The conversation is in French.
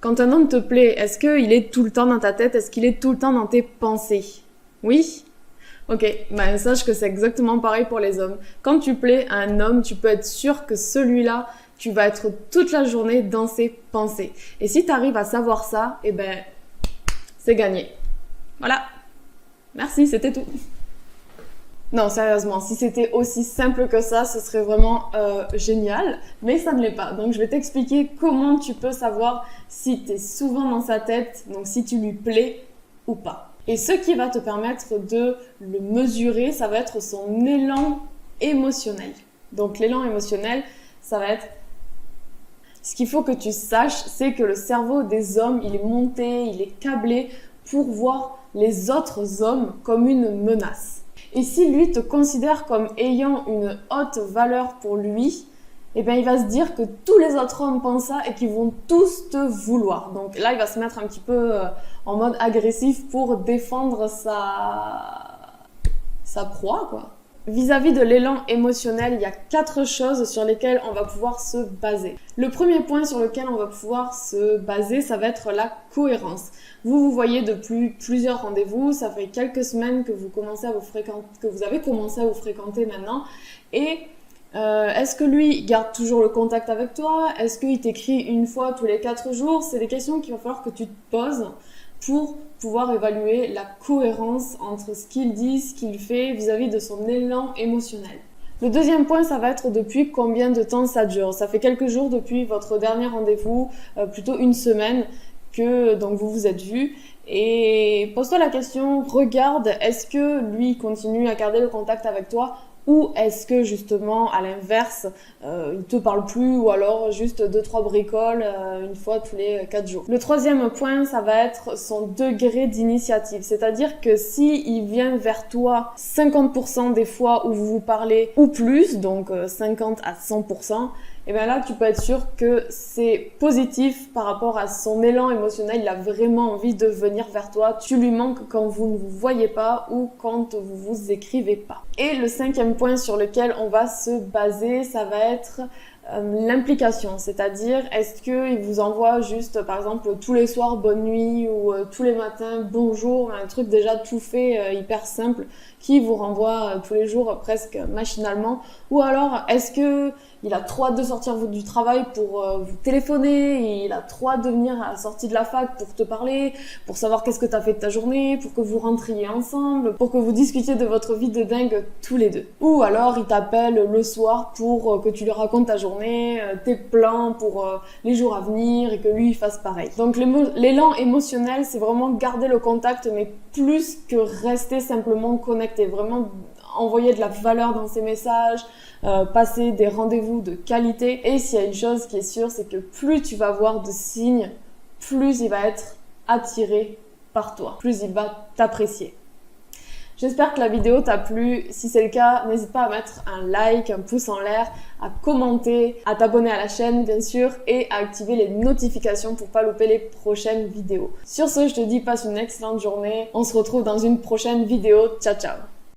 Quand un homme te plaît, est-ce qu'il est tout le temps dans ta tête? Est-ce qu'il est tout le temps dans tes pensées? Oui? Ok, ben sache que c'est exactement pareil pour les hommes. Quand tu plais à un homme, tu peux être sûr que celui-là, tu vas être toute la journée dans ses pensées. Et si tu arrives à savoir ça, eh ben, c'est gagné. Voilà. Merci, c'était tout. Non, sérieusement, si c'était aussi simple que ça, ce serait vraiment génial, mais ça ne l'est pas. Donc je vais t'expliquer comment tu peux savoir si tu es souvent dans sa tête, donc si tu lui plais ou pas. Et ce qui va te permettre de le mesurer, ça va être son élan émotionnel. Donc l'élan émotionnel, ça va être... Ce qu'il faut que tu saches, c'est que le cerveau des hommes, il est monté, il est câblé pour voir les autres hommes comme une menace. Et si lui te considère comme ayant une haute valeur pour lui, eh bien il va se dire que tous les autres hommes pensent ça et qu'ils vont tous te vouloir. Donc là, il va se mettre un petit peu en mode agressif pour défendre sa proie, quoi. Vis-à-vis de l'élan émotionnel, il y a 4 choses sur lesquelles on va pouvoir se baser. Le premier point sur lequel on va pouvoir se baser, ça va être la cohérence. Vous voyez depuis plusieurs rendez-vous, ça fait quelques semaines que vous avez commencé à vous fréquenter maintenant. Et est-ce que lui garde toujours le contact avec toi? Est-ce qu'il t'écrit une fois tous les 4 jours? C'est des questions qu'il va falloir que tu te poses pour pouvoir évaluer la cohérence entre ce qu'il dit, ce qu'il fait vis-à-vis de son élan émotionnel. Le deuxième point, ça va être depuis combien de temps ça dure. Ça fait quelques jours depuis votre dernier rendez-vous, plutôt une semaine, que donc vous vous êtes vus. Et pose-toi la question, regarde, est-ce que lui continue à garder le contact avec toi? Ou est-ce que justement, à l'inverse, il te parle plus ou alors juste 2-3 bricoles une fois tous les 4 jours. Le troisième point, ça va être son degré d'initiative. C'est-à-dire que s'il vient vers toi 50% des fois où vous vous parlez ou plus, donc 50 à 100%, et bien là, tu peux être sûr que c'est positif par rapport à son élan émotionnel. Il a vraiment envie de venir vers toi. Tu lui manques quand vous ne vous voyez pas ou quand vous vous écrivez pas. Et le cinquième point sur lequel on va se baser, ça va être l'implication. C'est-à-dire, est-ce qu'il vous envoie juste, par exemple, tous les soirs bonne nuit ou tous les matins bonjour, un truc déjà tout fait, hyper simple, qui vous renvoie tous les jours presque machinalement. Ou alors, est-ce que il a trop hâte de sortir du travail pour vous téléphoner, il a trop hâte de venir à la sortie de la fac pour te parler, pour savoir qu'est-ce que tu as fait de ta journée, pour que vous rentriez ensemble, pour que vous discutiez de votre vie de dingue tous les deux. Ou alors il t'appelle le soir pour que tu lui racontes ta journée, tes plans pour les jours à venir et que lui il fasse pareil. Donc l'élan émotionnel, c'est vraiment garder le contact, mais plus que rester simplement connecté, vraiment envoyer de la valeur dans ses messages, passer des rendez-vous de qualité. Et s'il y a une chose qui est sûre, c'est que plus tu vas voir de signes, plus il va être attiré par toi, plus il va t'apprécier. J'espère que la vidéo t'a plu. Si c'est le cas, n'hésite pas à mettre un like, un pouce en l'air, à commenter, à t'abonner à la chaîne bien sûr et à activer les notifications pour pas louper les prochaines vidéos. Sur ce, je te dis passe une excellente journée. On se retrouve dans une prochaine vidéo. Ciao ciao.